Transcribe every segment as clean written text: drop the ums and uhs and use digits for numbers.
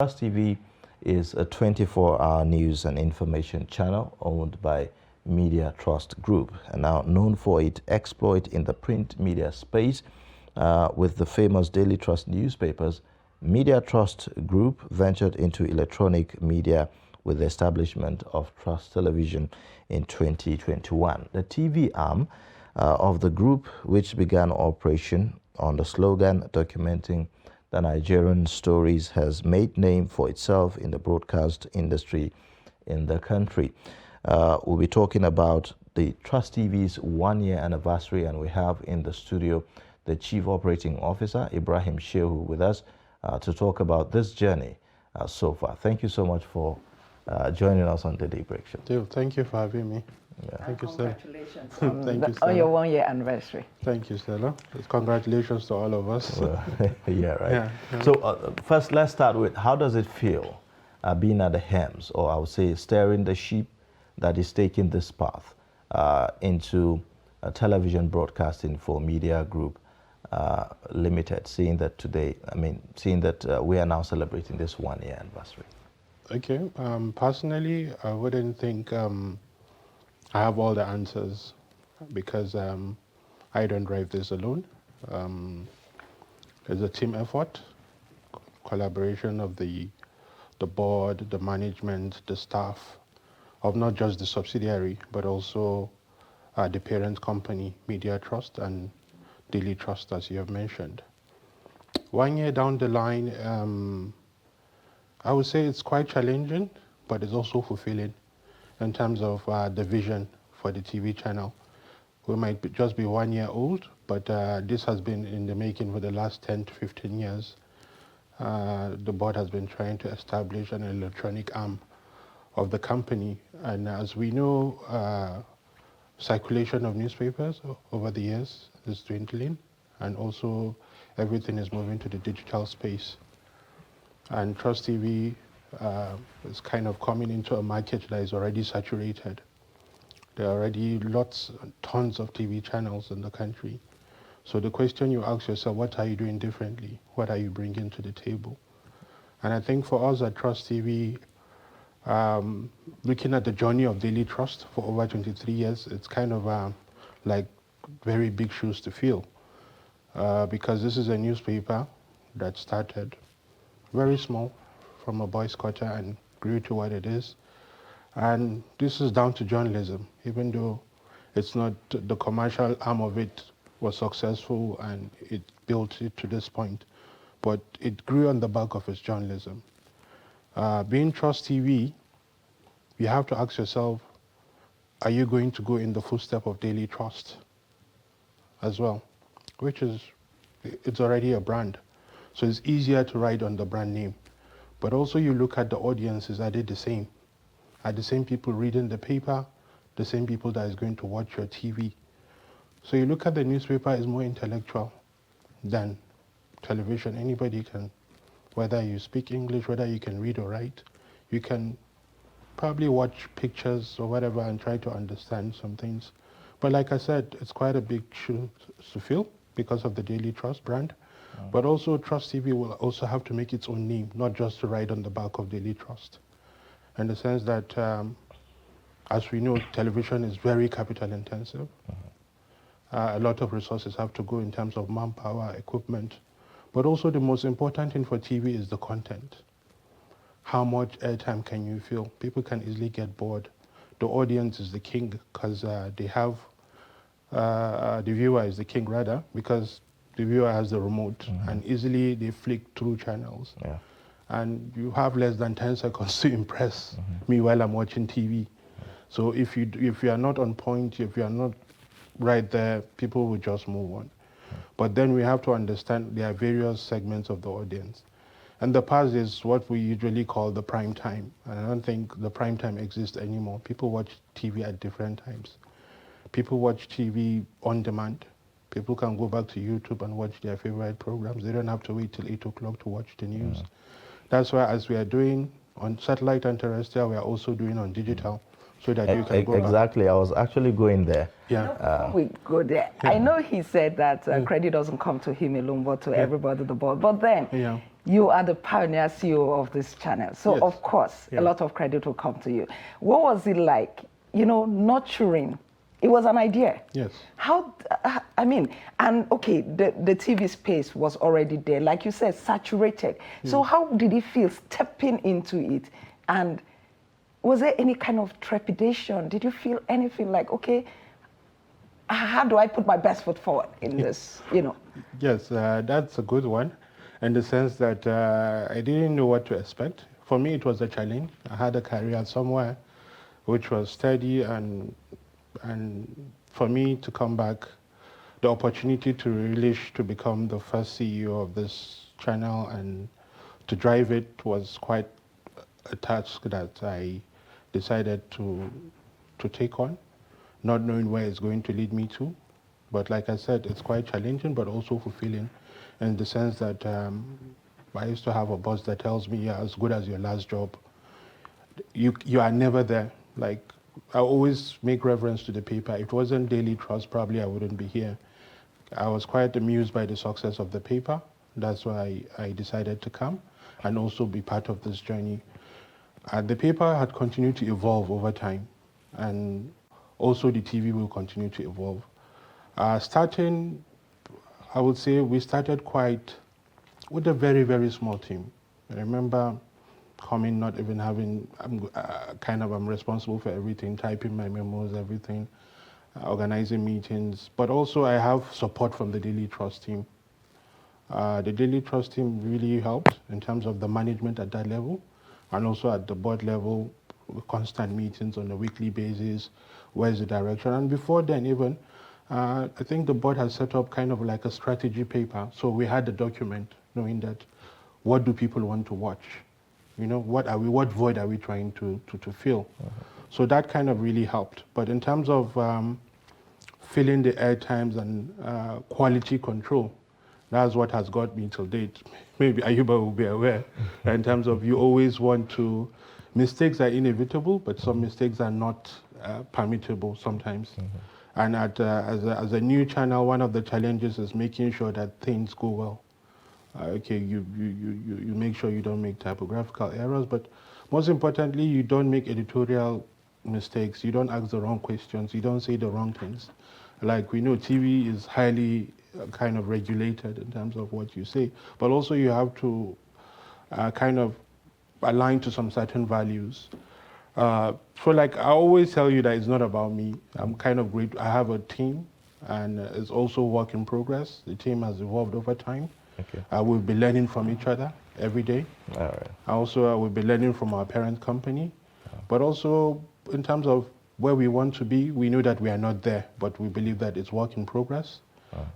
Trust TV is a 24-hour news and information channel owned by Media Trust Group, and now known for its exploit in the print media space with the famous Daily Trust newspapers. Media Trust Group ventured into electronic media with the establishment of Trust Television in 2021. The TV arm of the group, which began operation on the slogan documenting the Nigerian stories, has made name for itself in the broadcast industry in the country. We'll be talking about the Trust TV's one-year anniversary, and we have in the studio the Chief Operating Officer, Ibrahim Shehu, with us to talk about this journey so far. Thank you so much for joining us on the Daybreak Show. Thank you for having me. Yeah. Thank you, Stella. Congratulations on your one-year anniversary. Thank you, Stella. Congratulations to all of us. Well, yeah, right. Yeah. So first, let's start with, how does it feel being at the helms, or I would say steering the ship that is taking this path into television broadcasting for Media Group Limited, seeing that today, we are now celebrating this one-year anniversary? Okay. Personally, I wouldn't think I have all the answers, because I don't drive this alone. It's a team effort, collaboration of the board, the management, the staff of not just the subsidiary, but also the parent company, Media Trust and Daily Trust, as you have mentioned. 1 year down the line, I would say it's quite challenging, but it's also fulfilling in terms of the vision for the TV channel. We might just be 1 year old, but this has been in the making for the last 10 to 15 years. The board has been trying to establish an electronic arm of the company. And as we know, circulation of newspapers over the years is dwindling, and also everything is moving to the digital space. And Trust TV is kind of coming into a market that is already saturated. There are already tons of TV channels in the country. So the question you ask yourself, what are you doing differently? What are you bringing to the table? And I think for us at Trust TV, looking at the journey of Daily Trust for over 23 years, it's kind of like very big shoes to fill, because this is a newspaper that started very small from a boys' quarter and grew to what it is. And this is down to journalism, even though it's not, the commercial arm of it was successful and it built it to this point, but it grew on the back of its journalism. Being Trust TV, you have to ask yourself, are you going to go in the footstep of Daily Trust as well? Which is, it's already a brand. So it's easier to ride on the brand name. But also you look at the audiences, are they the same? Are the same people reading the paper, the same people that is going to watch your TV? So you look at the newspaper is more intellectual than television. Anybody can, whether you speak English, whether you can read or write, you can probably watch pictures or whatever and try to understand some things. But like I said, it's quite a big shoe to fill because of the Daily Trust brand. But also Trust TV will also have to make its own name, not just to ride on the back of Daily Trust. In the sense that, as we know, television is very capital intensive. A lot of resources have to go in terms of manpower, equipment. But also the most important thing for TV is the content. How much airtime can you fill? People can easily get bored. The audience is the king, because they have, the viewer is the king rather, because the viewer has the remote, and easily they flick through channels. Yeah. And you have less than 10 seconds to impress me while I'm watching TV. So if you are not on point, if you are not right there, people will just move on. But then we have to understand there are various segments of the audience. And the past is what we usually call the prime time. And I don't think the prime time exists anymore. People watch TV at different times. People watch TV on demand. People can go back to YouTube and watch their favorite programs. They don't have to wait till 8 o'clock to watch the news. That's why, as we are doing on satellite and terrestrial, we are also doing on digital, so that you can go Exactly. back. I was actually going there. Yeah. Before we go there, I know he said that credit doesn't come to him alone, but to everybody on the board. But then, you are the pioneer CEO of this channel. So, Yes. of course, a lot of credit will come to you. What was it like, you know, nurturing? It was an idea. Yes. How, I mean, and okay, the TV space was already there, like you said, saturated. So how did it feel stepping into it? And was there any kind of trepidation? Did you feel anything like, okay, how do I put my best foot forward in this, you know? Yes, that's a good one, in the sense that I didn't know what to expect. For me, it was a challenge. I had a career somewhere which was steady, and for me to come back, the opportunity to relish to become the first CEO of this channel and to drive it was quite a task that I decided to take on, not knowing where it's going to lead me to. But like I said, it's quite challenging, but also fulfilling, in the sense that I used to have a boss that tells me, "You're as good as your last job." You are never there. Like, I always make reference to the paper. If it wasn't Daily Trust, probably I wouldn't be here. I was quite amused by the success of the paper. That's why I decided to come and also be part of this journey. The paper had continued to evolve over time, and also the TV will continue to evolve. Starting, I would say we started quite with a very, very small team. I remember coming, not even having, I'm responsible for everything, typing my memos, everything, organizing meetings, but also I have support from the Daily Trust team. The Daily Trust team really helped in terms of the management at that level, and also at the board level, constant meetings on a weekly basis, where's the direction. And before then even, I think the board has set up kind of like a strategy paper. So we had a document knowing that what do people want to watch? You know, what void are we trying to fill? So that kind of really helped. But in terms of filling the air times and quality control, that's what has got me till date. Maybe Ayuba will be aware, in terms of you always want to, mistakes are inevitable, but some mistakes are not permissible sometimes. And as a new channel, one of the challenges is making sure that things go well. Okay, you make sure you don't make typographical errors, but most importantly, you don't make editorial mistakes. You don't ask the wrong questions. You don't say the wrong things. Like we know, TV is highly kind of regulated in terms of what you say, but also you have to kind of align to some certain values. So like I always tell you that it's not about me. I'm kind of great. I have a team, and it's also work in progress. The team has evolved over time. Okay. We'll be learning from each other every day. All right. Also, we'll be learning from our parent company. But also, in terms of where we want to be, we know that we are not there, but we believe that it's work in progress.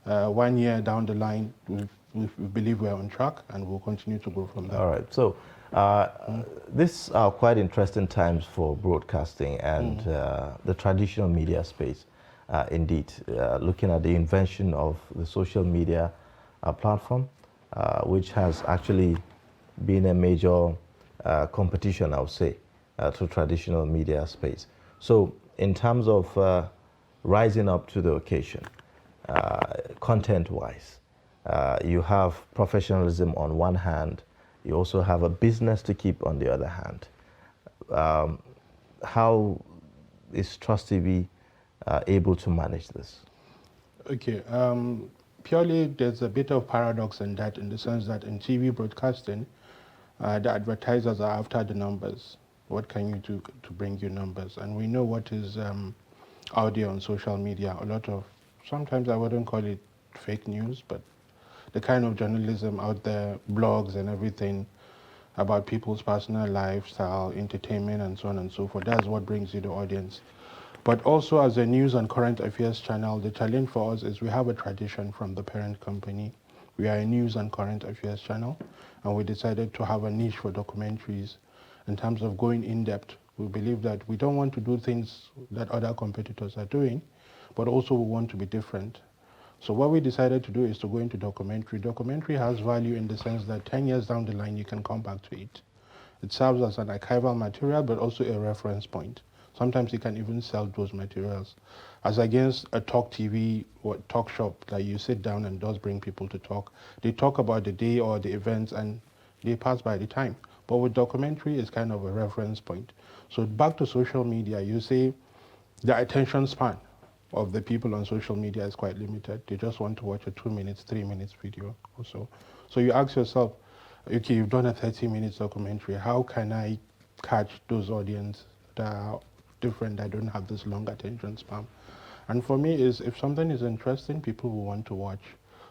1 year down the line, we believe we're on track, and we'll continue to grow from there. All right. So these are quite interesting times for broadcasting and the traditional media space. Indeed, looking at the invention of the social media platform, which has actually been a major competition, I would say, to traditional media space. So in terms of rising up to the occasion, content-wise, you have professionalism on one hand, you also have a business to keep on the other hand. How is Trust TV able to manage this? Okay, purely there's a bit of paradox in that, in the sense that in TV broadcasting, the advertisers are after the numbers. What can you do to bring you numbers? And we know what is out there on social media. A lot of, sometimes I wouldn't call it fake news, but the kind of journalism out there, blogs and everything about people's personal lifestyle, entertainment, and so on and so forth. That's what brings you the audience. But also as a news and current affairs channel, the challenge for us is we have a tradition from the parent company. We are a news and current affairs channel, and we decided to have a niche for documentaries in terms of going in depth. We believe that we don't want to do things that other competitors are doing, but also we want to be different. So what we decided to do is to go into documentary. Documentary has value in the sense that 10 years down the line, you can come back to it. It serves as an archival material, but also a reference point. Sometimes you can even sell those materials. As against a talk TV or talk shop that you sit down and does bring people to talk. They talk about the day or the events, and they pass by the time. But with documentary, it's kind of a reference point. So back to social media, you say the attention span of the people on social media is quite limited. They just want to watch a 2 minutes, 3 minutes video or so. So you ask yourself, okay, you've done a 30 minutes documentary. How can I catch those audience that are different, that don't have this long attention span? And for me, is if something is interesting, people will want to watch.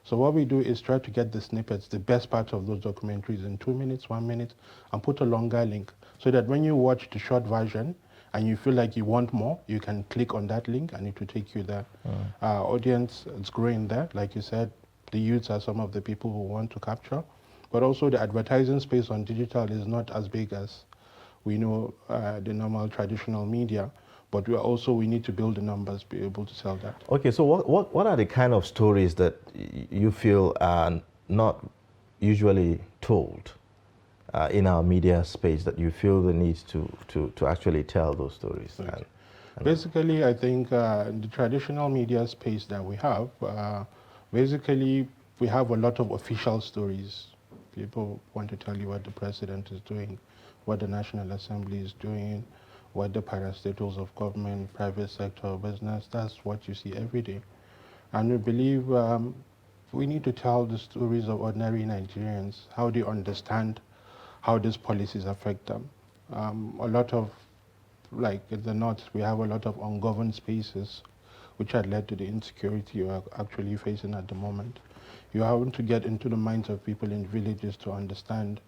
So what we do is try to get the snippets, the best parts of those documentaries in 2 minutes, 1 minute, and put a longer link so that when you watch the short version and you feel like you want more, you can click on that link and it will take you there. Audience is growing there. Like you said, the youths are some of the people who want to capture, but also the advertising space on digital is not as big as we know the normal traditional media. But we need to build the numbers, be able to sell that. Okay, so what are the kind of stories that you feel are not usually told in our media space that you feel the need to actually tell those stories? Right. Basically, I think in the traditional media space that we have, basically we have a lot of official stories. People want to tell you what the president is doing, what the National Assembly is doing, what the parastatals of government, private sector, business, that's what you see every day. And we believe we need to tell the stories of ordinary Nigerians, how they understand how these policies affect them. A lot of, like in the north, we have a lot of ungoverned spaces which had led to the insecurity you are actually facing at the moment. You have to get into the minds of people in villages to understand,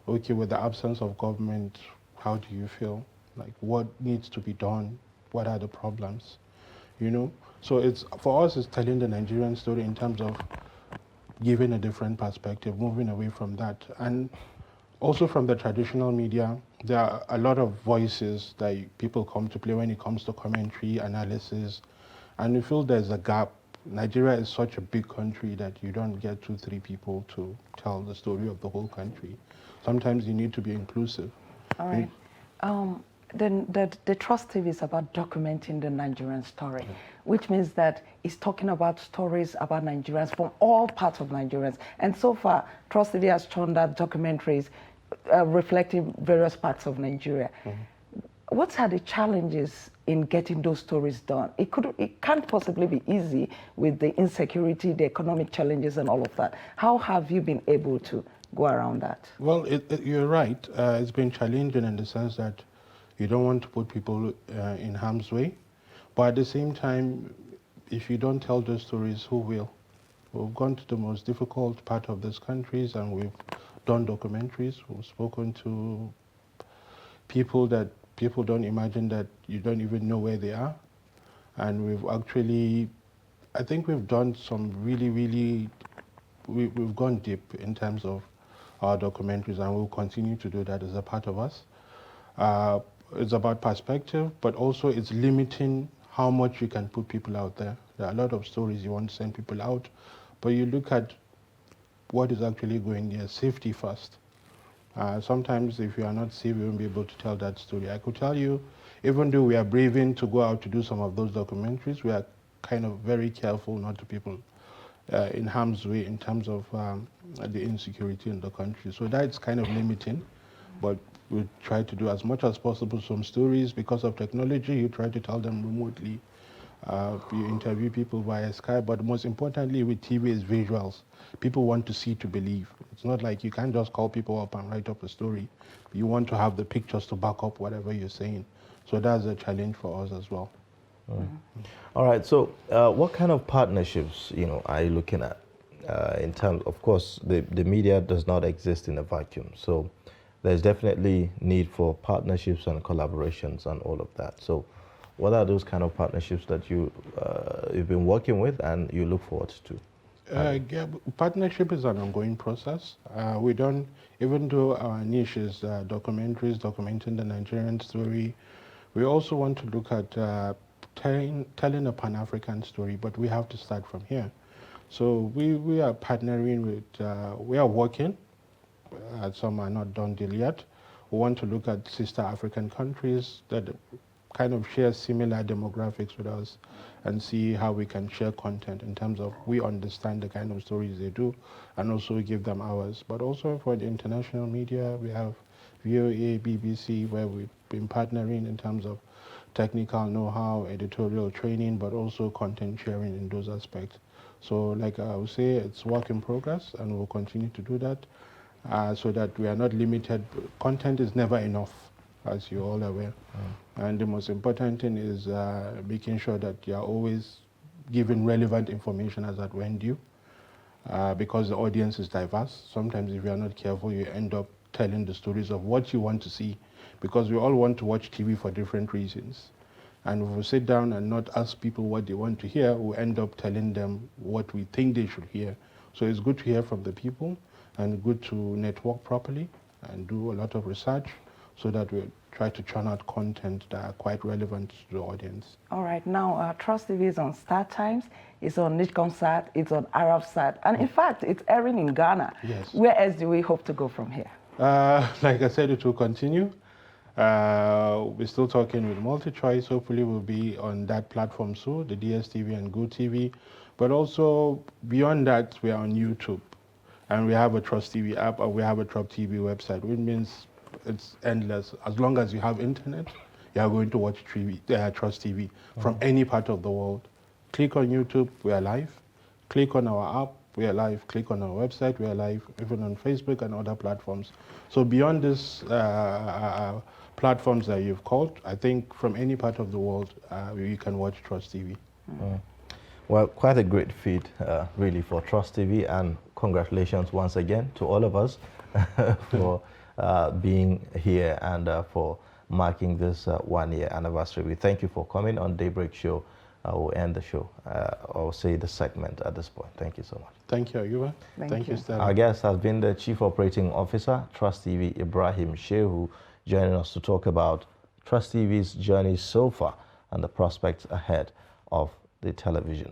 okay, with the absence of government, how do you feel? Like what needs to be done? What are the problems? You know? So it's, for us, it's telling the Nigerian story in terms of giving a different perspective, moving away from that. And also from the traditional media, there are a lot of voices that people come to play when it comes to commentary, analysis, and we feel there's a gap. Nigeria is such a big country that you don't get 2, 3 people to tell the story of the whole country. Sometimes you need to be inclusive. All right. Then the Trust TV is about documenting the Nigerian story, which means that it's talking about stories about Nigerians from all parts of Nigerians. And so far, Trust TV has shown that documentaries reflecting various parts of Nigeria. What are the challenges in getting those stories done? It can't possibly be easy with the insecurity, the economic challenges, and all of that. How have you been able to go around that? Well, you're right. It's been challenging in the sense that you don't want to put people in harm's way. But at the same time, if you don't tell those stories, who will? We've gone to the most difficult part of these countries and we've done documentaries. We've spoken to people that people don't imagine that you don't even know where they are. And we've actually, I think we've done some really, we've gone deep in terms of our documentaries and we'll continue to do that as a part of us. It's about perspective, but also it's limiting how much you can put people out there. There are a lot of stories you want to send people out, but you look at what is actually going there, safety first. Sometimes if you are not safe, you won't be able to tell that story. I could tell you, even though we are braving to go out to do some of those documentaries, we are kind of very careful not to people in harm's way in terms of the insecurity in the country. So that's kind of limiting, but we try to do as much as possible. Some stories, because of technology, you try to tell them remotely. You interview people via Skype, but most importantly with TV is visuals. People want to see to believe. It's not like you can't just call people up and write up a story. You want to have the pictures to back up whatever you're saying. So that's a challenge for us as well. All right, so what kind of partnerships, are you looking at in terms, of course, the media does not exist in a vacuum. So there's definitely need for partnerships and collaborations and all of that. So what are those kind of partnerships that you've been working with and you look forward to? Yeah, partnership is an ongoing process. We don't, even though our niche is documentaries, documenting the Nigerian story, we also want to look at telling a Pan-African story, but we have to start from here. So we are partnering with, we are working, some are not done deal yet. We want to look at sister African countries that kind of share similar demographics with us and see how we can share content in terms of we understand the kind of stories they do and also give them ours. But also for the international media, we have VOA, BBC, where we've been partnering in terms of technical know-how, editorial training, but also content sharing in those aspects. So like I would say, it's work in progress, and we'll continue to do that so that we are not limited. Content is never enough, as you're all aware. And the most important thing is making sure that you are always giving relevant information as at when due, because the audience is diverse. Sometimes if you are not careful, you end up telling the stories of what you want to see, because we all want to watch TV for different reasons. And if we sit down and not ask people what they want to hear, we end up telling them what we think they should hear. So it's good to hear from the people and good to network properly and do a lot of research so that we try to churn out content that are quite relevant to the audience. All right, now Trust TV is on Star Times, it's on Nijcomsat, it's on Arabsat, and in fact, it's airing in Ghana. Yes. Where else do we hope to go from here? Like I said, it will continue. We're still talking with MultiChoice. Hopefully we'll be on that platform soon, the DSTV and GoTV. But also beyond that, we are on YouTube. And we have a Trust TV app, and we have a Trust TV website, which means it's endless. As long as you have internet, you are going to watch Trust TV from any part of the world. Click on YouTube, we are live. Click on our app, we are live. Click on our website, we are live, even on Facebook and other platforms. So beyond these platforms that you've called, I think from any part of the world, you can watch Trust TV. Well, quite a great feat, really, for Trust TV, and congratulations once again to all of us for being here and for marking this 1-year anniversary. We thank you for coming on Daybreak Show. I will end the show, or say the segment at this point. Thank you so much. Thank you, Ayuba. Thank you. Stanley. Our guest has been the Chief Operating Officer, Trust TV, Ibrahim Shehu, joining us to talk about Trust TV's journey so far and the prospects ahead of the television.